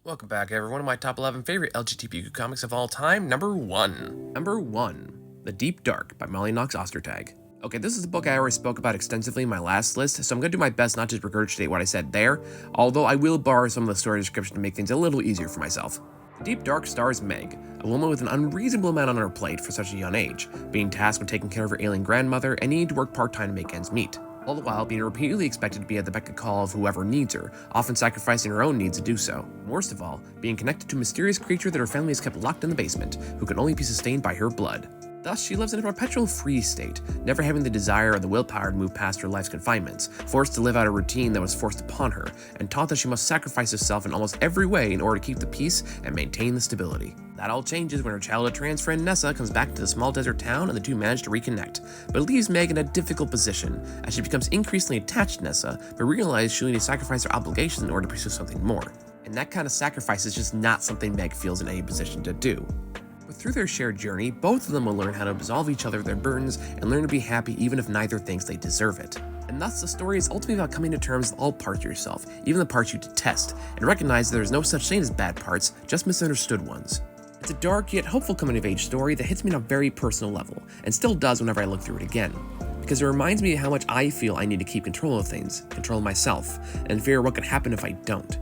Welcome back, everyone, to my top 11 favorite LGBTQ comics of all time. Number 1. Number 1. The Deep Dark by Molly Knox Ostertag. Okay, this is a book I already spoke about extensively in my last list, so I'm going to do my best not to just regurgitate what I said there, although I will borrow some of the story description to make things a little easier for myself. The Deep Dark stars Meg, a woman with an unreasonable amount on her plate for such a young age, being tasked with taking care of her ailing grandmother and needing to work part-time to make ends meet. All the while being repeatedly expected to be at the beck and call of whoever needs her, often sacrificing her own needs to do so. Worst of all, being connected to a mysterious creature that her family has kept locked in the basement, who can only be sustained by her blood. Thus, she lives in a perpetual freeze state, never having the desire or the willpower to move past her life's confinements, forced to live out a routine that was forced upon her, and taught that she must sacrifice herself in almost every way in order to keep the peace and maintain the stability. That all changes when her childhood trans friend Nessa comes back to the small desert town and the two manage to reconnect, but it leaves Meg in a difficult position, as she becomes increasingly attached to Nessa, but realizes she'll need to sacrifice her obligations in order to pursue something more. And that kind of sacrifice is just not something Meg feels in any position to do. But through their shared journey, both of them will learn how to absolve each other of their burdens and learn to be happy even if neither thinks they deserve it. And thus, the story is ultimately about coming to terms with all parts of yourself, even the parts you detest, and recognize that there is no such thing as bad parts, just misunderstood ones. It's a dark yet hopeful coming-of-age story that hits me on a very personal level, and still does whenever I look through it again. Because it reminds me of how much I feel I need to keep control of things, control myself, and fear what could happen if I don't.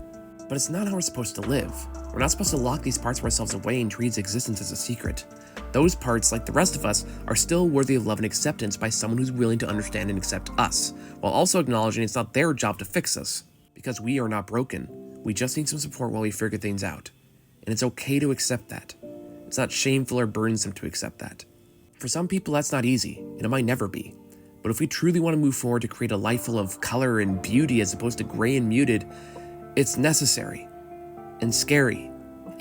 But it's not how we're supposed to live. We're not supposed to lock these parts of ourselves away and treat its existence as a secret. Those parts, like the rest of us, are still worthy of love and acceptance by someone who's willing to understand and accept us, while also acknowledging it's not their job to fix us. Because we are not broken. We just need some support while we figure things out. And it's okay to accept that. It's not shameful or burdensome to accept that. For some people, that's not easy, and it might never be. But if we truly want to move forward to create a life full of color and beauty as opposed to gray and muted, it's necessary, and scary,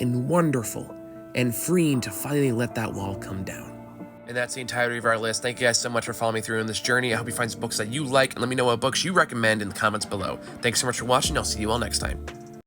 and wonderful, and freeing to finally let that wall come down. And that's the entirety of our list. Thank you guys so much for following me through on this journey. I hope you find some books that you like, and let me know what books you recommend in the comments below. Thanks so much for watching. I'll see you all next time.